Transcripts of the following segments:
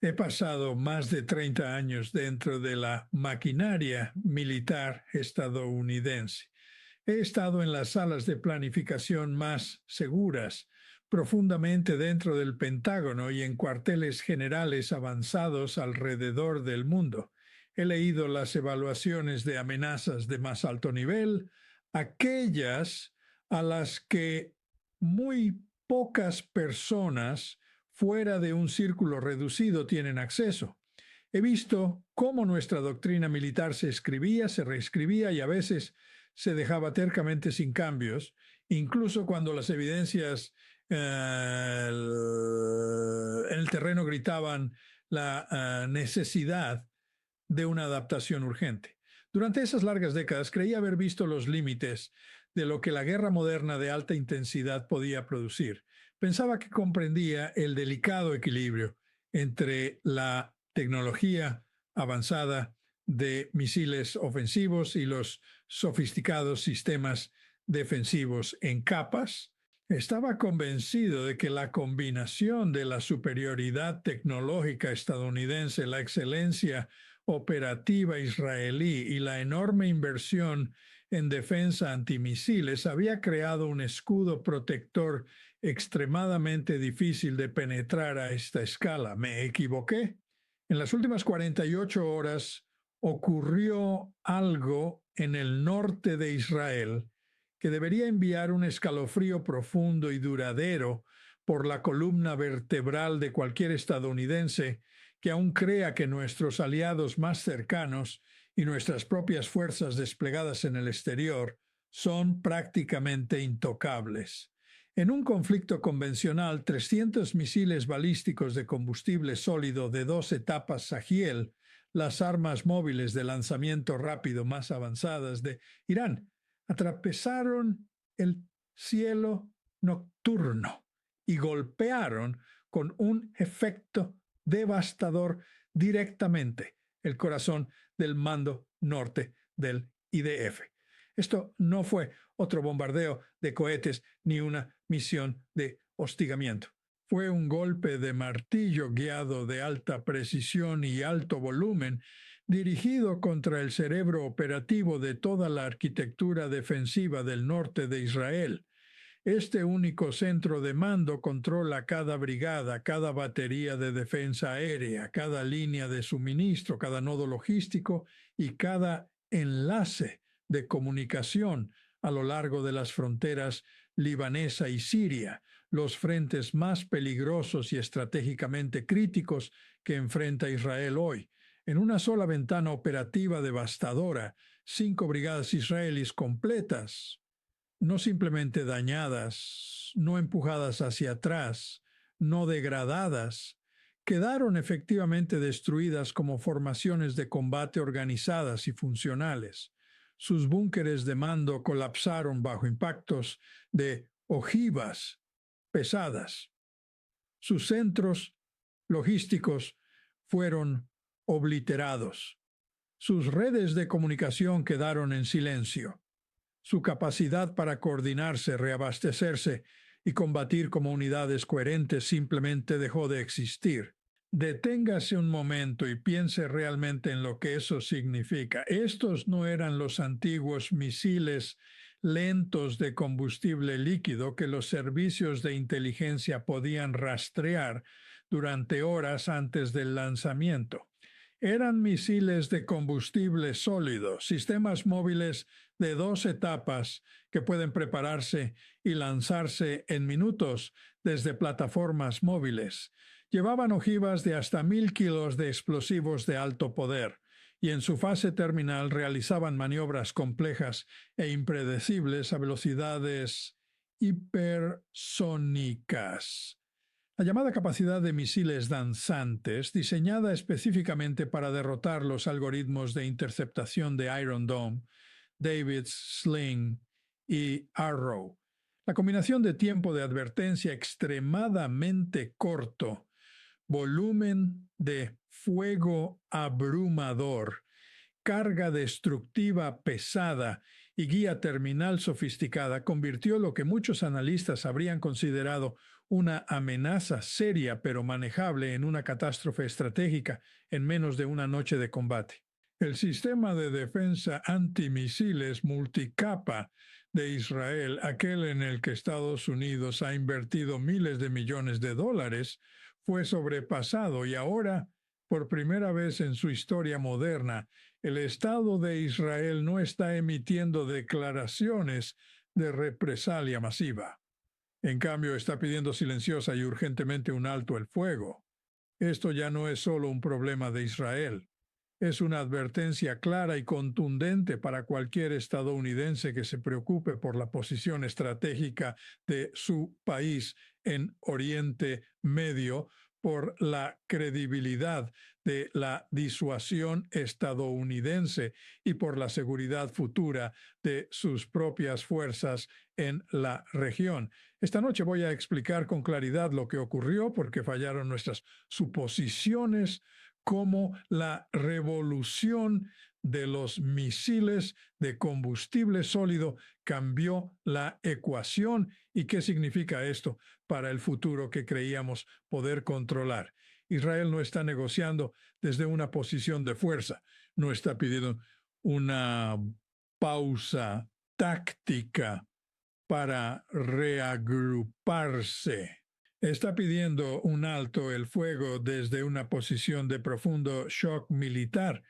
He pasado más de 30 años dentro de la maquinaria militar estadounidense. He estado en las salas de planificación más seguras, profundamente dentro del Pentágono y en cuarteles generales avanzados alrededor del mundo. He leído las evaluaciones de amenazas de más alto nivel, aquellas a las que muy pocas personas fuera de un círculo reducido tienen acceso. He visto cómo nuestra doctrina militar se escribía, se reescribía y a veces se dejaba tercamente sin cambios, incluso cuando las evidencias en el terreno gritaban la necesidad de una adaptación urgente. Durante esas largas décadas creí haber visto los límites de lo que la guerra moderna de alta intensidad podía producir. Pensaba que comprendía el delicado equilibrio entre la tecnología avanzada de misiles ofensivos y los sofisticados sistemas defensivos en capas. Estaba convencido de que la combinación de la superioridad tecnológica estadounidense, la excelencia operativa israelí y la enorme inversión en defensa antimisiles había creado un escudo protector extremadamente difícil de penetrar a esta escala. ¿Me equivoqué? En las últimas 48 horas ocurrió algo en el norte de Israel que debería enviar un escalofrío profundo y duradero por la columna vertebral de cualquier estadounidense que aún crea que nuestros aliados más cercanos y nuestras propias fuerzas desplegadas en el exterior son prácticamente intocables. En un conflicto convencional, 300 misiles balísticos de combustible sólido de 2 etapas Sahiel, las armas móviles de lanzamiento rápido más avanzadas de Irán, atravesaron el cielo nocturno y golpearon con un efecto devastador directamente el corazón del mando norte del IDF. Esto no fue otro bombardeo de cohetes ni una misión de hostigamiento. Fue un golpe de martillo guiado de alta precisión y alto volumen dirigido contra el cerebro operativo de toda la arquitectura defensiva del norte de Israel. Este único centro de mando controla cada brigada, cada batería de defensa aérea, cada línea de suministro, cada nodo logístico y cada enlace de comunicación a lo largo de las fronteras libanesa y Siria, los frentes más peligrosos y estratégicamente críticos que enfrenta Israel hoy. En una sola ventana operativa devastadora, 5 brigadas israelíes completas, no simplemente dañadas, no empujadas hacia atrás, no degradadas, quedaron efectivamente destruidas como formaciones de combate organizadas y funcionales. Sus búnkeres de mando colapsaron bajo impactos de ojivas pesadas. Sus centros logísticos fueron obliterados. Sus redes de comunicación quedaron en silencio. Su capacidad para coordinarse, reabastecerse y combatir como unidades coherentes simplemente dejó de existir. Deténgase un momento y piense realmente en lo que eso significa. Estos no eran los antiguos misiles lentos de combustible líquido que los servicios de inteligencia podían rastrear durante horas antes del lanzamiento. Eran misiles de combustible sólido, sistemas móviles de 2 etapas que pueden prepararse y lanzarse en minutos desde plataformas móviles. Llevaban ojivas de hasta 1,000 kilos de explosivos de alto poder y en su fase terminal realizaban maniobras complejas e impredecibles a velocidades hipersónicas. La llamada capacidad de misiles danzantes, diseñada específicamente para derrotar los algoritmos de interceptación de Iron Dome, David's Sling y Arrow. La combinación de tiempo de advertencia extremadamente corto, volumen de fuego abrumador, carga destructiva pesada y guía terminal sofisticada convirtió lo que muchos analistas habrían considerado una amenaza seria pero manejable en una catástrofe estratégica en menos de una noche de combate. El sistema de defensa antimisiles multicapa de Israel, aquel en el que Estados Unidos ha invertido miles de millones de dólares, fue sobrepasado y ahora, por primera vez en su historia moderna, el Estado de Israel no está emitiendo declaraciones de represalia masiva. En cambio, está pidiendo silenciosa y urgentemente un alto el fuego. Esto ya no es solo un problema de Israel. Es una advertencia clara y contundente para cualquier estadounidense que se preocupe por la posición estratégica de su país en Oriente Medio, por la credibilidad de la disuasión estadounidense y por la seguridad futura de sus propias fuerzas en la región. Esta noche voy a explicar con claridad lo que ocurrió porque fallaron nuestras suposiciones, cómo la revolución de los misiles de combustible sólido cambió la ecuación y qué significa esto para el futuro que creíamos poder controlar. Israel no está negociando desde una posición de fuerza, no está pidiendo una pausa táctica para reagruparse. Está pidiendo un alto el fuego desde una posición de profundo shock militar,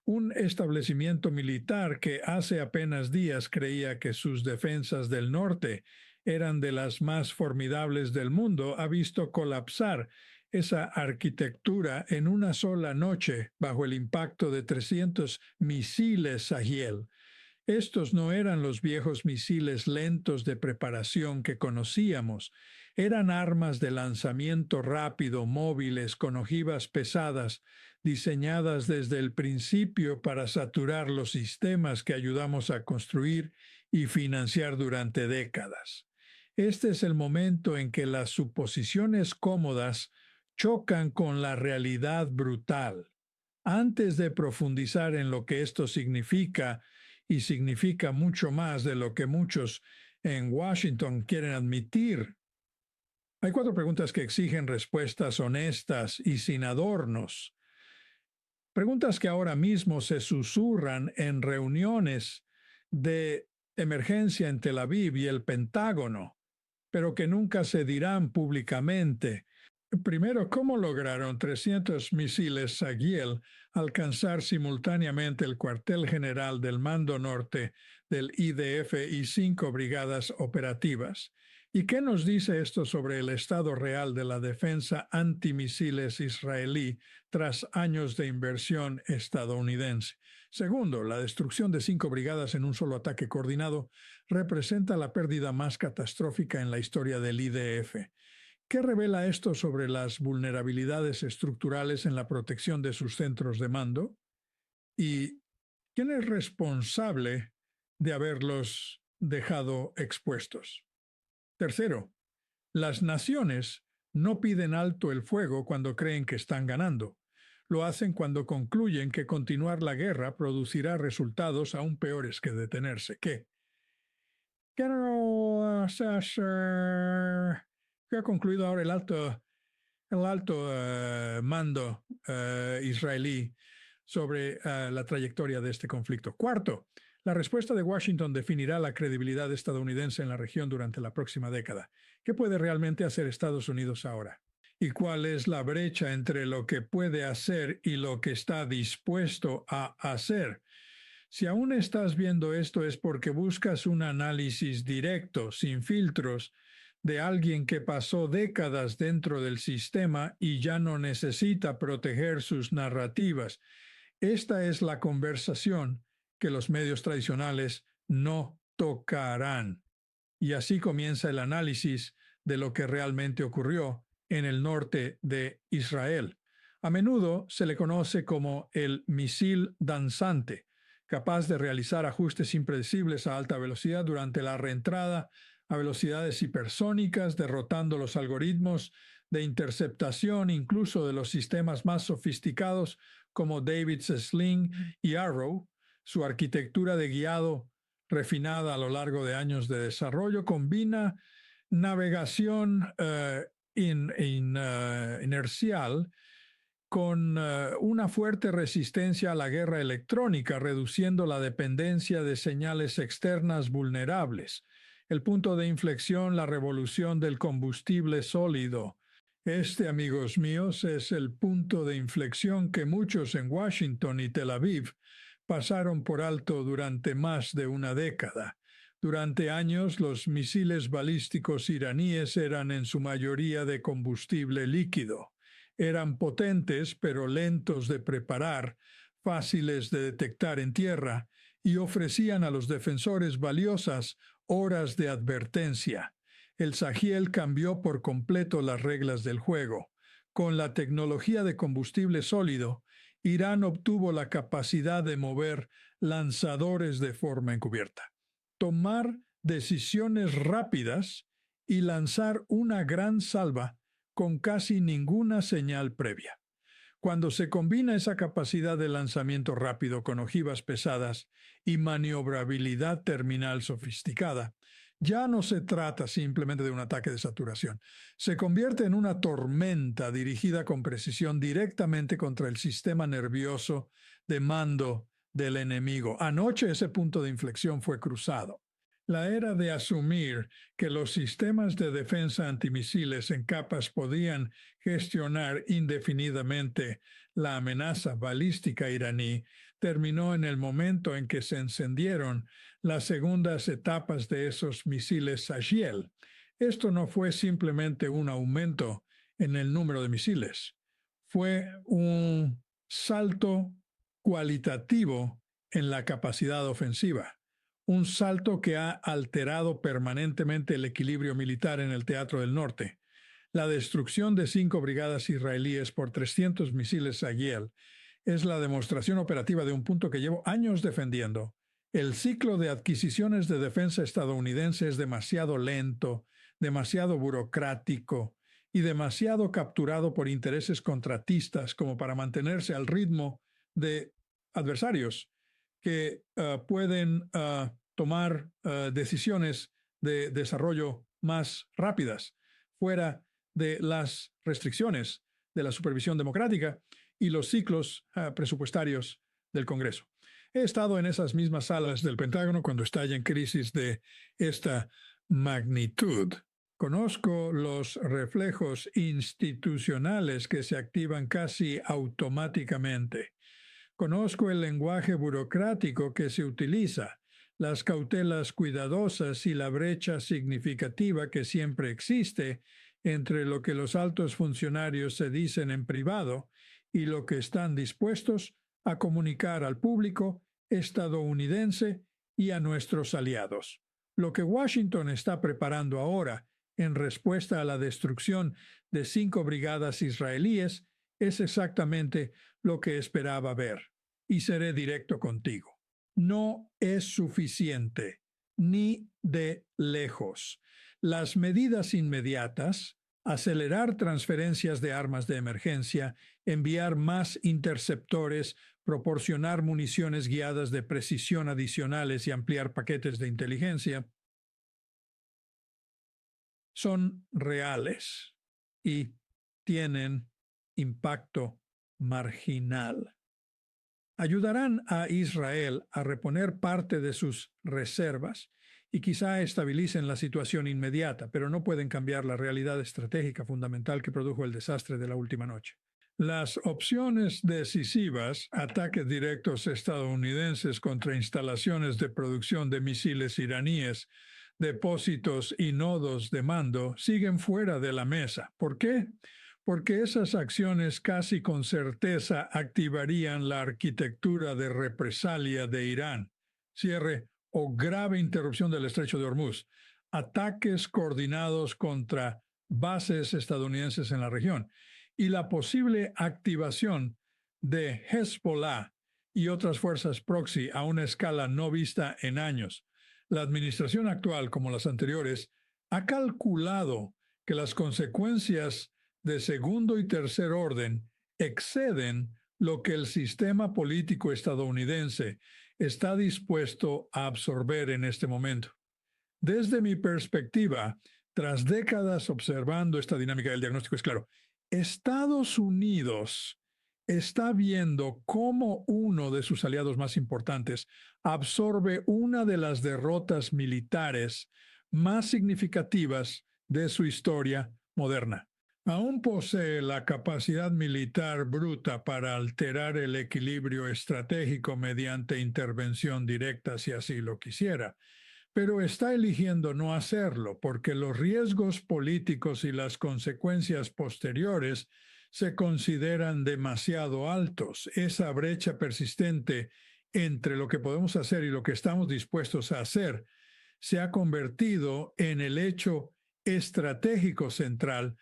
un establecimiento militar que hace apenas días creía que sus defensas del norte eran de las más formidables del mundo, ha visto colapsar esa arquitectura en una sola noche bajo el impacto de 300 misiles Sahiel. Estos no eran los viejos misiles lentos de preparación que conocíamos. Eran armas de lanzamiento rápido, móviles, con ojivas pesadas, diseñadas desde el principio para saturar los sistemas que ayudamos a construir y financiar durante décadas. Este es el momento en que las suposiciones cómodas chocan con la realidad brutal. Antes de profundizar en lo que esto significa, y significa mucho más de lo que muchos en Washington quieren admitir, hay 4 preguntas que exigen respuestas honestas y sin adornos. Preguntas que ahora mismo se susurran en reuniones de emergencia en Tel Aviv y el Pentágono, pero que nunca se dirán públicamente. Primero, ¿cómo lograron 300 misiles Sagiel alcanzar simultáneamente el cuartel general del Mando Norte del IDF y 5 brigadas operativas? ¿Y qué nos dice esto sobre el estado real de la defensa antimisiles israelí tras años de inversión estadounidense? Segundo, la destrucción de 5 brigadas en un solo ataque coordinado representa la pérdida más catastrófica en la historia del IDF. ¿Qué revela esto sobre las vulnerabilidades estructurales en la protección de sus centros de mando? ¿Y quién es responsable de haberlos dejado expuestos? Tercero, las naciones no piden alto el fuego cuando creen que están ganando. Lo hacen cuando concluyen que continuar la guerra producirá resultados aún peores que detenerse. ¿Qué? Que ha concluido ahora el alto mando israelí sobre la trayectoria de este conflicto. Cuarto, la respuesta de Washington definirá la credibilidad estadounidense en la región durante la próxima década. ¿Qué puede realmente hacer Estados Unidos ahora? ¿Y cuál es la brecha entre lo que puede hacer y lo que está dispuesto a hacer? Si aún estás viendo esto es porque buscas un análisis directo, sin filtros, de alguien que pasó décadas dentro del sistema y ya no necesita proteger sus narrativas. Esta es la conversación que los medios tradicionales no tocarán. Y así comienza el análisis de lo que realmente ocurrió en el norte de Israel. A menudo se le conoce como el misil danzante, capaz de realizar ajustes impredecibles a alta velocidad durante la reentrada a velocidades hipersónicas, derrotando los algoritmos de interceptación incluso de los sistemas más sofisticados como David's Sling y Arrow. Su arquitectura de guiado refinada a lo largo de años de desarrollo combina navegación inercial con una fuerte resistencia a la guerra electrónica, reduciendo la dependencia de señales externas vulnerables. El punto de inflexión, la revolución del combustible sólido. Este, amigos míos, es el punto de inflexión que muchos en Washington y Tel Aviv pasaron por alto durante más de una década. Durante años, los misiles balísticos iraníes eran en su mayoría de combustible líquido. Eran potentes, pero lentos de preparar, fáciles de detectar en tierra, y ofrecían a los defensores valiosas horas de advertencia. El Sahiel cambió por completo las reglas del juego. Con la tecnología de combustible sólido, Irán obtuvo la capacidad de mover lanzadores de forma encubierta, tomar decisiones rápidas y lanzar una gran salva con casi ninguna señal previa. Cuando se combina esa capacidad de lanzamiento rápido con ojivas pesadas y maniobrabilidad terminal sofisticada, ya no se trata simplemente de un ataque de saturación. Se convierte en una tormenta dirigida con precisión directamente contra el sistema nervioso de mando del enemigo. Anoche ese punto de inflexión fue cruzado. La era de asumir que los sistemas de defensa antimisiles en capas podían gestionar indefinidamente la amenaza balística iraní terminó en el momento en que se encendieron las segundas etapas de esos misiles Sahiel. Esto no fue simplemente un aumento en el número de misiles, fue un salto cualitativo en la capacidad ofensiva. Un salto que ha alterado permanentemente el equilibrio militar en el Teatro del Norte. La destrucción de 5 brigadas israelíes por 300 misiles Sahiel es la demostración operativa de un punto que llevo años defendiendo. El ciclo de adquisiciones de defensa estadounidense es demasiado lento, demasiado burocrático y demasiado capturado por intereses contratistas como para mantenerse al ritmo de adversarios que pueden tomar decisiones de desarrollo más rápidas, fuera de las restricciones de la supervisión democrática y los ciclos presupuestarios del Congreso. He estado en esas mismas salas del Pentágono cuando estalla en crisis de esta magnitud. Conozco los reflejos institucionales que se activan casi automáticamente. Conozco el lenguaje burocrático que se utiliza, las cautelas cuidadosas y la brecha significativa que siempre existe entre lo que los altos funcionarios se dicen en privado y lo que están dispuestos a comunicar al público estadounidense y a nuestros aliados. Lo que Washington está preparando ahora en respuesta a la destrucción de 5 brigadas israelíes es exactamente lo que esperaba ver. Y seré directo contigo. No es suficiente, ni de lejos. Las medidas inmediatas, acelerar transferencias de armas de emergencia, enviar más interceptores, proporcionar municiones guiadas de precisión adicionales y ampliar paquetes de inteligencia, son reales y tienen impacto marginal. Ayudarán a Israel a reponer parte de sus reservas y quizá estabilicen la situación inmediata, pero no pueden cambiar la realidad estratégica fundamental que produjo el desastre de la última noche. Las opciones decisivas, ataques directos estadounidenses contra instalaciones de producción de misiles iraníes, depósitos y nodos de mando, siguen fuera de la mesa. ¿Por qué? Porque esas acciones casi con certeza activarían la arquitectura de represalia de Irán, cierre o grave interrupción del estrecho de Hormuz, ataques coordinados contra bases estadounidenses en la región y la posible activación de Hezbollah y otras fuerzas proxy a una escala no vista en años. La administración actual, como las anteriores, ha calculado que las consecuencias de segundo y tercer orden exceden lo que el sistema político estadounidense está dispuesto a absorber en este momento. Desde mi perspectiva, Tras décadas observando esta dinámica del diagnóstico, es claro, Estados Unidos está viendo cómo uno de sus aliados más importantes absorbe una de las derrotas militares más significativas de su historia moderna. Aún posee la capacidad militar bruta para alterar el equilibrio estratégico mediante intervención directa si así lo quisiera, pero está eligiendo no hacerlo porque los riesgos políticos y las consecuencias posteriores se consideran demasiado altos. Esa brecha persistente entre lo que podemos hacer y lo que estamos dispuestos a hacer se ha convertido en el hecho estratégico central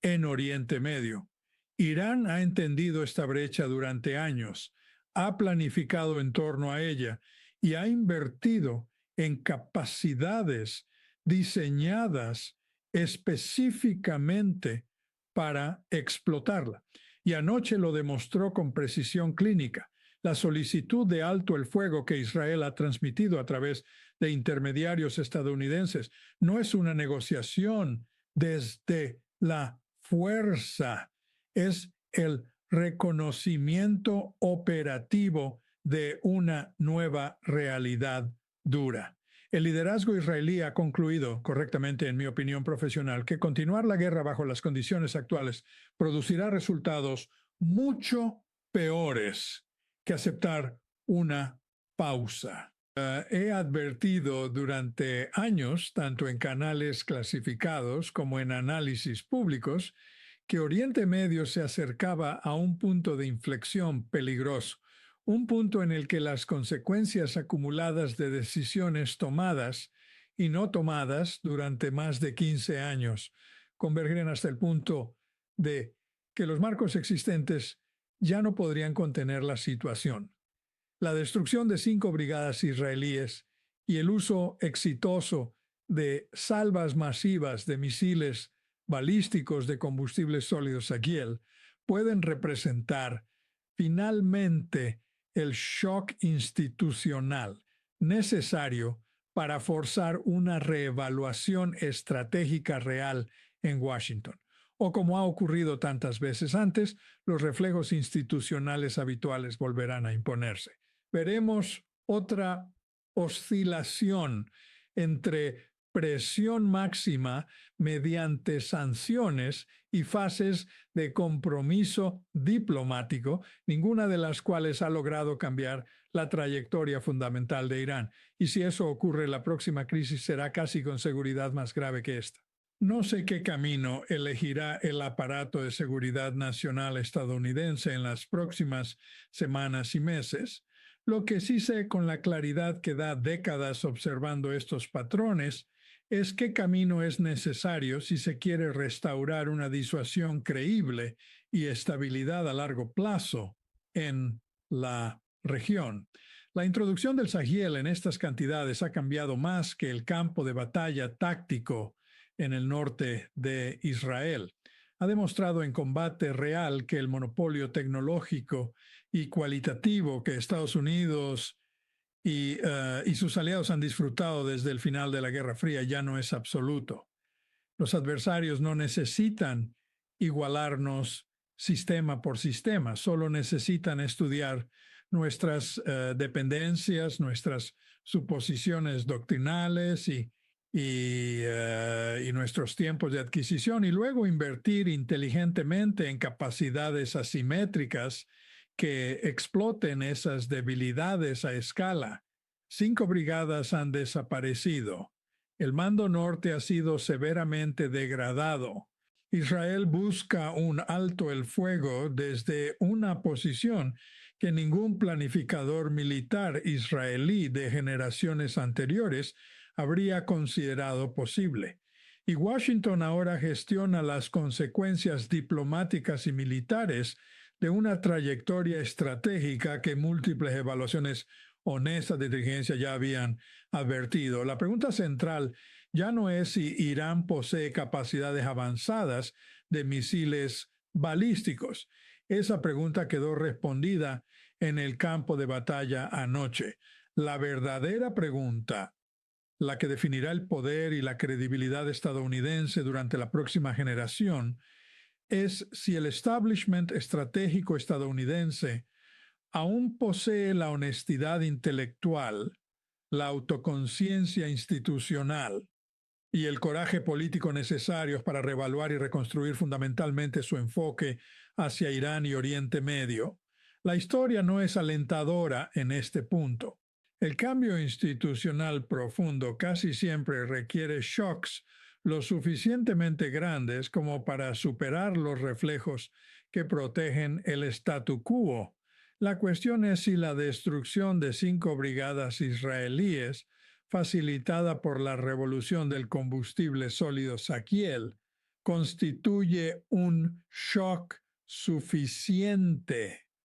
en Oriente Medio. Irán ha entendido esta brecha durante años, ha planificado en torno a ella y ha invertido en capacidades diseñadas específicamente para explotarla. Y anoche lo demostró con precisión clínica. La solicitud de alto el fuego que Israel ha transmitido a través de intermediarios estadounidenses no es una negociación desde la fuerza, es el reconocimiento operativo de una nueva realidad dura. El liderazgo israelí ha concluido correctamente, en mi opinión profesional, que continuar la guerra bajo las condiciones actuales producirá resultados mucho peores que aceptar una pausa. He advertido durante años, tanto en canales clasificados como en análisis públicos, que Oriente Medio se acercaba a un punto de inflexión peligroso, un punto en el que las consecuencias acumuladas de decisiones tomadas y no tomadas durante más de 15 años convergen hasta el punto de que los marcos existentes ya no podrían contener la situación. La destrucción de 5 brigadas israelíes y el uso exitoso de salvas masivas de misiles balísticos de combustibles sólidos Agiel pueden representar finalmente el shock institucional necesario para forzar una reevaluación estratégica real en Washington. O como ha ocurrido tantas veces antes, los reflejos institucionales habituales volverán a imponerse. Veremos otra oscilación entre presión máxima mediante sanciones y fases de compromiso diplomático, ninguna de las cuales ha logrado cambiar la trayectoria fundamental de Irán. Y si eso ocurre, la próxima crisis será casi con seguridad más grave que esta. No sé qué camino elegirá el aparato de seguridad nacional estadounidense en las próximas semanas y meses. Lo que sí sé con la claridad que da décadas observando estos patrones es qué camino es necesario si se quiere restaurar una disuasión creíble y estabilidad a largo plazo en la región. La introducción del Sahiel en estas cantidades ha cambiado más que el campo de batalla táctico en el norte de Israel. Ha demostrado en combate real que el monopolio tecnológico y cualitativo que Estados Unidos y sus aliados han disfrutado desde el final de la Guerra Fría ya no es absoluto. Los adversarios no necesitan igualarnos sistema por sistema, solo necesitan estudiar nuestras dependencias, nuestras suposiciones doctrinales y nuestros tiempos de adquisición y luego invertir inteligentemente en capacidades asimétricas que exploten esas debilidades a escala. 5 brigadas han desaparecido. El mando norte ha sido severamente degradado. Israel busca un alto el fuego desde una posición que ningún planificador militar israelí de generaciones anteriores habría considerado posible. Y Washington ahora gestiona las consecuencias diplomáticas y militares de una trayectoria estratégica que múltiples evaluaciones honestas de inteligencia ya habían advertido. La pregunta central ya no es si Irán posee capacidades avanzadas de misiles balísticos. Esa pregunta quedó respondida en el campo de batalla anoche. La verdadera pregunta la que definirá el poder y la credibilidad estadounidense durante la próxima generación, es si el establishment estratégico estadounidense aún posee la honestidad intelectual, la autoconciencia institucional y el coraje político necesarios para reevaluar y reconstruir fundamentalmente su enfoque hacia Irán y Oriente Medio. La historia no es alentadora en este punto. El cambio institucional profundo casi siempre requiere shocks lo suficientemente grandes como para superar los reflejos que protegen el statu quo. La cuestión es si la destrucción de 5 brigadas israelíes, facilitada por la revolución del combustible sólido Saquiel, constituye un shock suficiente